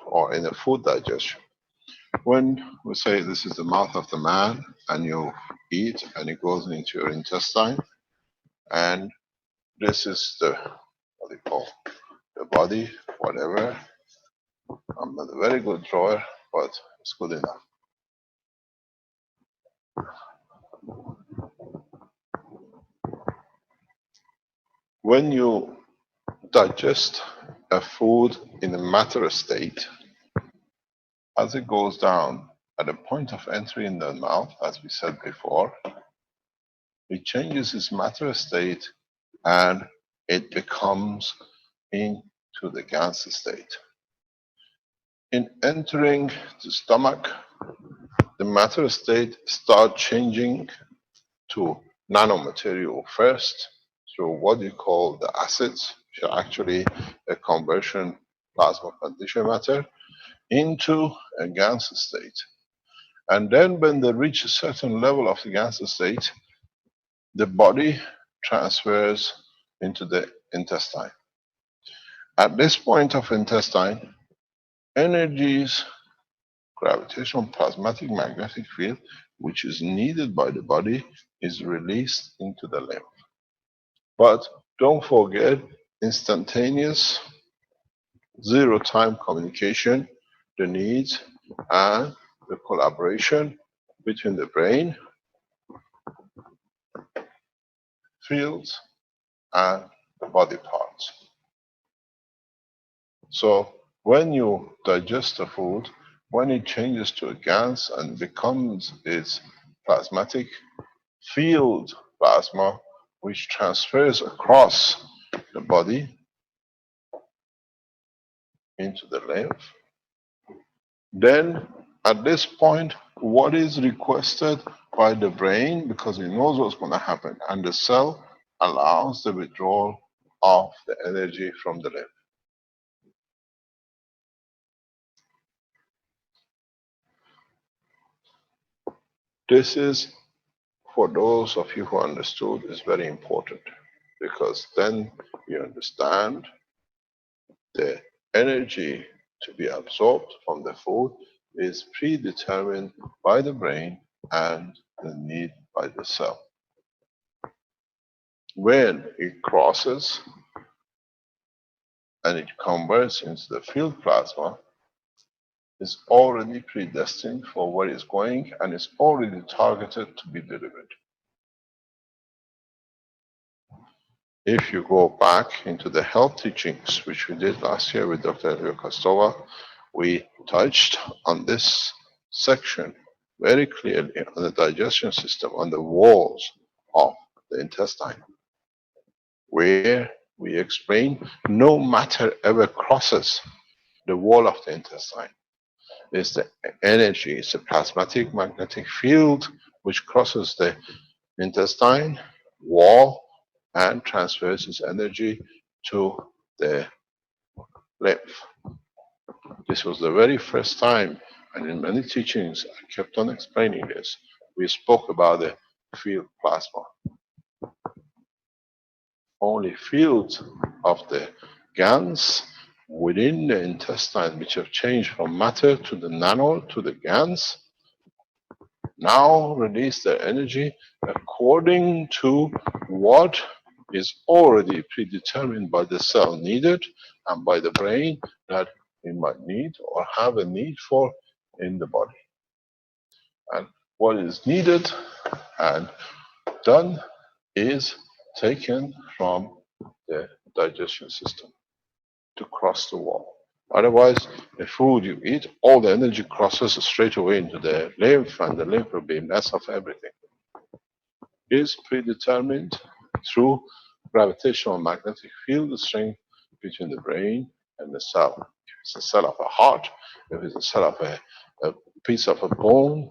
or in a food digestion. When we say this is the mouth of the man and you eat and it goes into your intestine, and this is the, what they call, the body, whatever. I'm not a very good drawer, but it's good enough. When you digest a food in a matter state, as it goes down at the point of entry in the mouth, as we said before, it changes its matter state and it becomes into the gas state. In entering the stomach, the matter state starts changing to nanomaterial first through what you call the acids, which are actually a conversion plasma condition matter, into a gas state. And then when they reach a certain level of the gas state, the body transfers into the intestine. At this point of intestine, energies, gravitational plasmatic magnetic field, which is needed by the body, is released into the lymph. But don't forget, instantaneous, zero-time communication, the needs and the collaboration between the brain fields and the body parts. So when you digest the food, when it changes to a gas and becomes its plasmatic field plasma, which transfers across the body into the lymph, then at this point, what is requested by the brain, because it knows what's going to happen, and the cell allows the withdrawal of the energy from the lymph. This is, for those of you who understood, is very important, because then you understand the energy to be absorbed from the food is predetermined by the brain and the need by the cell. When it crosses and it converts into the field plasma, it's already predestined for where it's going and it's already targeted to be delivered. If you go back into the health teachings, which we did last year with Dr. Elvira Kostova, we touched on this section very clearly on the digestion system, on the walls of the intestine, where we explain no matter ever crosses the wall of the intestine. It's the energy, it's a plasmatic magnetic field which crosses the intestine wall and transfers its energy to the lymph. This was the very first time, and in many teachings I kept on explaining this. We spoke about the field plasma. Only fields of the GANs within the intestine, which have changed from matter to the nano to the GANs, now release their energy according to what is already predetermined by the cell needed and by the brain that it might need or have a need for in the body. And what is needed and done is taken from the digestion system to cross the wall. Otherwise, the food you eat, all the energy crosses straight away into the lymph, and the lymph will be a mess of everything. It is predetermined through gravitational magnetic field strength between the brain and the cell. If it's a cell of a heart, if it's a cell of a piece of a bone,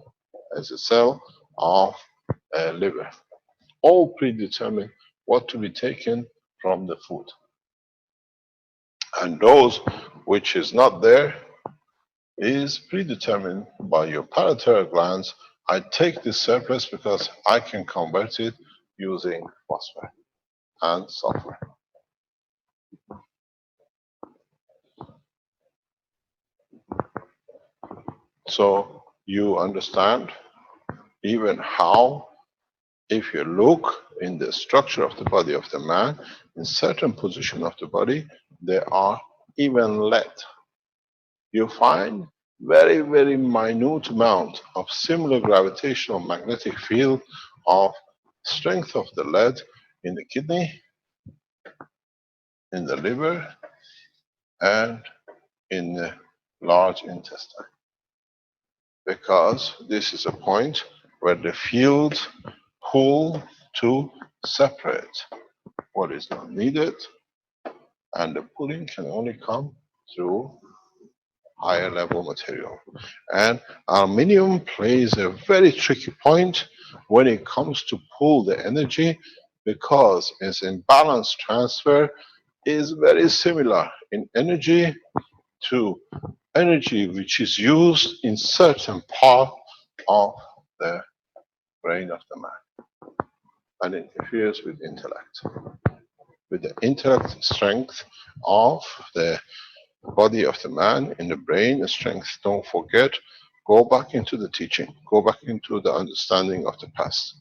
as a cell of a liver. All predetermined what to be taken from the food. And those which is not there is predetermined by your parathyroid glands. I take this surplus because I can convert it using phosphorus and sulfur. So you understand even how, if you look in the structure of the body of the man, in certain position of the body, they are even lead. You find very, very minute amount of similar gravitational magnetic field of strength of the lead in the kidney, in the liver, and in the large intestine. Because this is a point where the fields pull to separate what is not needed, and the pulling can only come through higher level material. And aluminium plays a very tricky point when it comes to pull the energy, because its imbalance transfer is very similar in energy to energy which is used in certain part of the brain of the man, and it interferes with intellect. With the intellect strength of the body of the man, in the brain, the strength, don't forget, go back into the teaching, go back into the understanding of the past.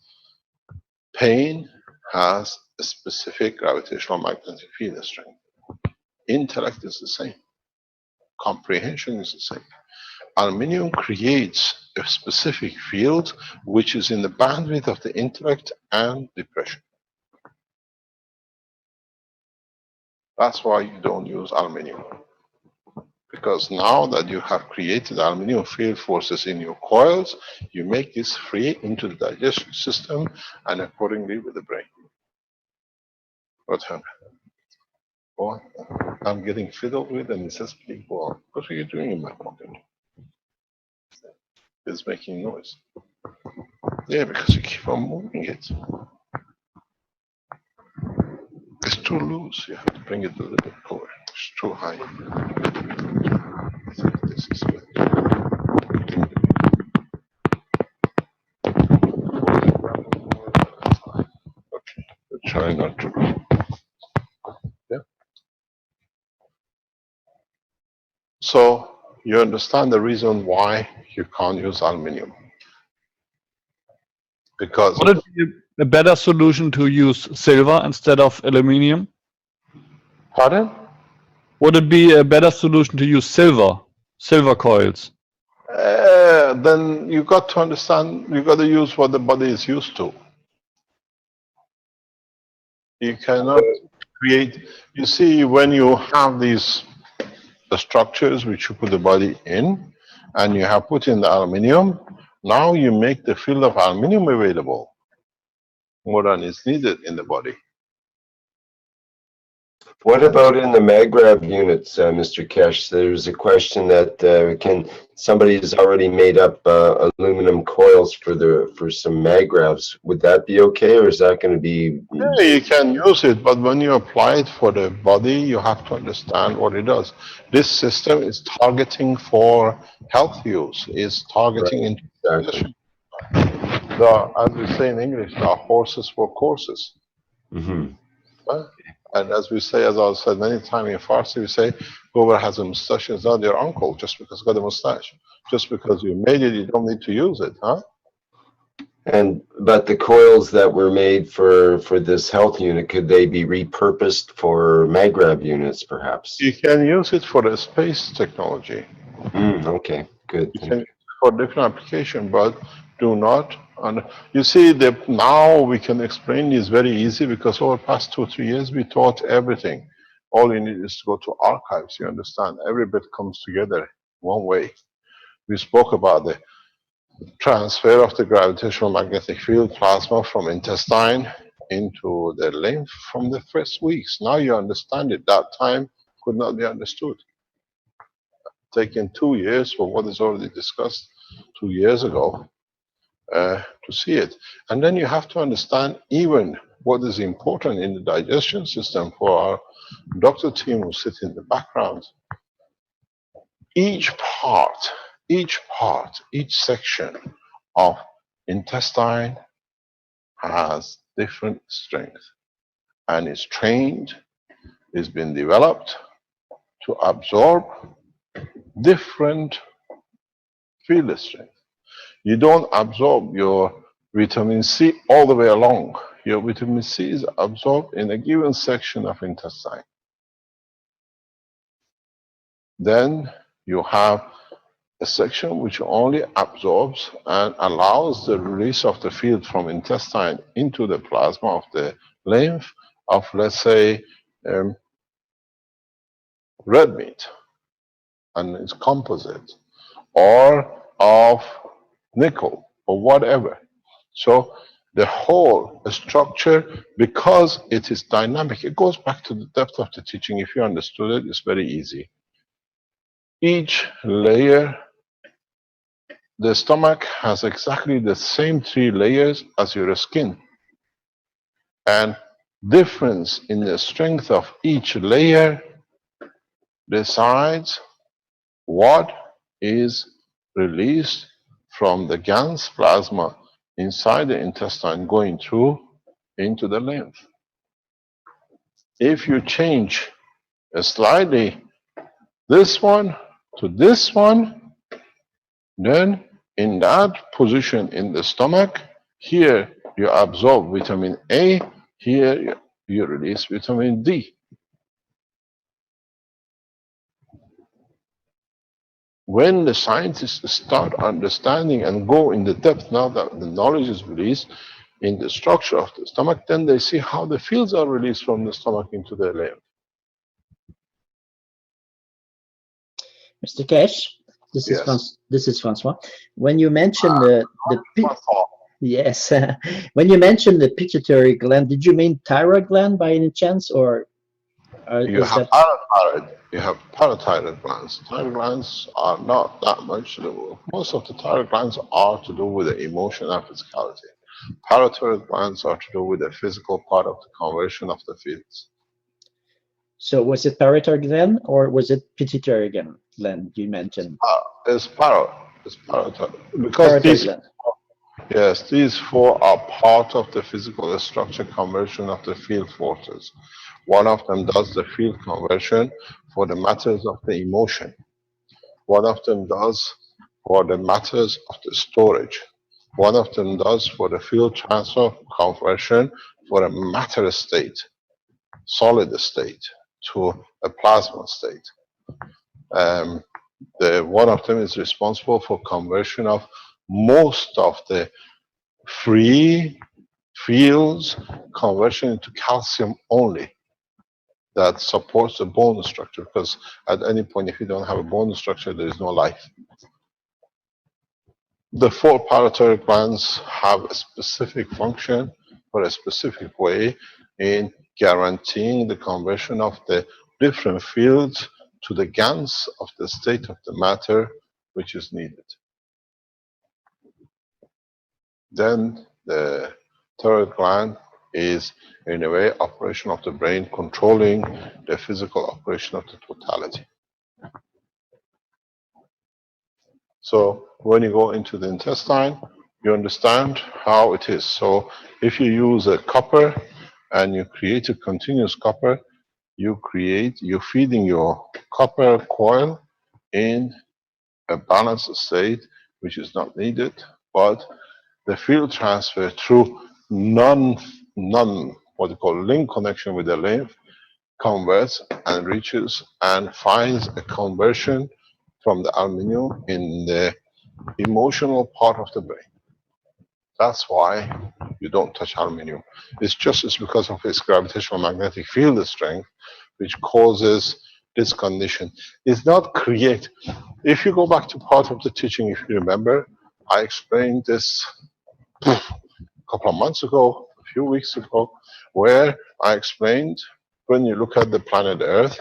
Pain has a specific gravitational magnetic field strength. Intellect is the same. Comprehension is the same. Aluminium creates a specific field which is in the bandwidth of the intellect and depression. That's why you don't use aluminium. Because now that you have created aluminium field forces in your coils, you make this free into the digestion system and accordingly with the brain. What happened? Oh, I'm getting fiddled with and it says, please go on. What are you doing in my pocket? It's making noise. Yeah, because you keep on moving it. It's too loose. You have to bring it a little bit lower. It's too high. I think this is good. Okay, try not to. Yeah. So you understand the reason why you can't use aluminium. Because would it be a better solution to use silver instead of aluminium? Pardon? Would it be a better solution to use silver coils? Then you got to understand, you got to use what the body is used to. You cannot create, you see, when you have these the structures which you put the body in, and you have put in the aluminium, now you make the field of aluminium available more than is needed in the body. What about in the MagRav units, Mr. Keshe? There's a question that somebody has already made up aluminum coils for some MagRavs. Would that be okay, or is that going to be? Yeah, you can use it, but when you apply it for the body, you have to understand what it does. This system is targeting for health use, is targeting into Exactly. as we say in English, there are horses for courses. Mm-hmm. And as we say, as I said many times in Farsi, we say, whoever has a mustache is not your uncle just because he's got a mustache. Just because you made it, you don't need to use it, huh? But the coils that were made for this health unit, could they be repurposed for MagRav units, perhaps? You can use it for the space technology. Okay, good. You can use it for different application, but do not. And you see, now we can explain this very easy because over the past 2 or 3 years we taught everything. All you need is to go to archives. You understand, every bit comes together one way. We spoke about the transfer of the gravitational magnetic field plasma from intestine into the lymph from the first weeks. Now you understand it. That time could not be understood. Taken 2 years for what is already discussed 2 years ago to see it. And then you have to understand even what is important in the digestion system for our doctor team who sit in the background. Each section of intestine has different strength and is trained, is been developed to absorb different field strength. You don't absorb your vitamin C all the way along. Your vitamin C is absorbed in a given section of intestine. Then you have a section which only absorbs and allows the release of the field from intestine into the plasma of the lymph of, let's say, red meat and its composite, or of nickel, or whatever. So the whole structure, because it is dynamic, it goes back to the depth of the teaching. If you understood it, it's very easy. Each layer, the stomach has exactly the same 3 layers as your skin. And difference in the strength of each layer decides what is released from the gans plasma inside the intestine going through into the lymph. If you change slightly this one to this one, then in that position in the stomach, here you absorb vitamin A, here you release vitamin D. When the scientists start understanding and go in the depth, now that the knowledge is released in the structure of the stomach, then they see how the fields are released from the stomach into the lymph. Mr. Keshe, this is Francois. When you mentioned yes, when you mentioned the pituitary gland, did you mean thyroid gland by any chance, or you have parathyroid? You have parathyroid glands. Thyroid glands are not that much to do. Most of the thyroid glands are to do with the emotion and physicality. Parathyroid glands are to do with the physical part of the conversion of the fields. So was it parathyroid gland or was it pituitary gland you mentioned? It's parathyroid. Because these 4 are part of the physical structure conversion of the field forces. One of them does the field conversion for the matters of the emotion. One of them does for the matters of the storage. One of them does for the field transfer conversion for a matter state, solid state, to a plasma state. One of them is responsible for conversion of most of the free fields, conversion into calcium only, that supports the bone structure, because at any point, if you don't have a bone structure, there is no life. The 4 parathyroid glands have a specific function for a specific way in guaranteeing the conversion of the different fields to the gans of the state of the matter which is needed. Then the thyroid gland is, in a way, operation of the brain, controlling the physical operation of the totality. So when you go into the intestine, you understand how it is. So if you use a copper and you create a continuous copper, you're feeding your copper coil in a balanced state, which is not needed, but the field transfer through what you call link connection with the lymph converts and reaches and finds a conversion from the aluminium in the emotional part of the brain. That's why you don't touch aluminium. It's because of its gravitational magnetic field strength, which causes this condition. It's not create. If you go back to part of the teaching, if you remember, I explained this a couple of months ago, a few weeks ago, where I explained when you look at the planet Earth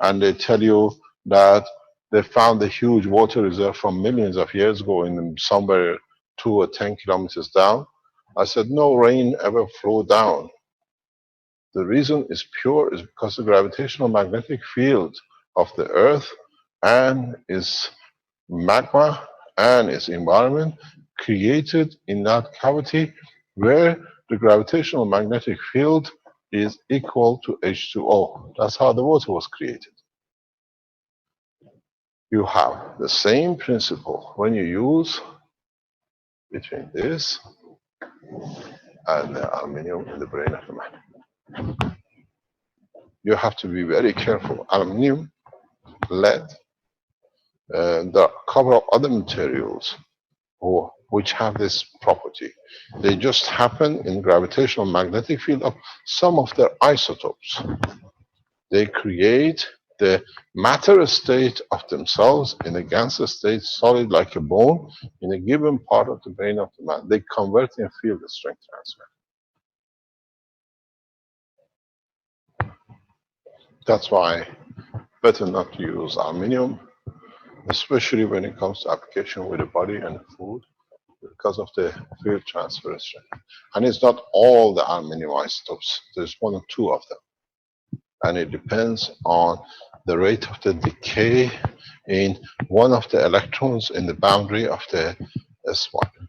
and they tell you that they found a huge water reserve from millions of years ago in somewhere 2 or 10 kilometers down. I said, no rain ever flowed down. The reason is pure is because the gravitational magnetic field of the Earth and its magma and its environment created in that cavity where the gravitational magnetic field is equal to H2O. That's how the water was created. You have the same principle when you use between this and the aluminium in the brain of the man. You have to be very careful. Aluminium, lead, there are a couple of other materials which have this property. They just happen in gravitational magnetic field of some of their isotopes. They create the matter state of themselves in a gas state, solid like a bone, in a given part of the brain of the man. They convert in field strength transfer. That's why better not to use aluminium, especially when it comes to application with the body and the food, because of the field transfer strength. And it's not all the aluminium isotopes. There's one or two of them. And it depends on the rate of the decay in one of the electrons in the boundary of the S1.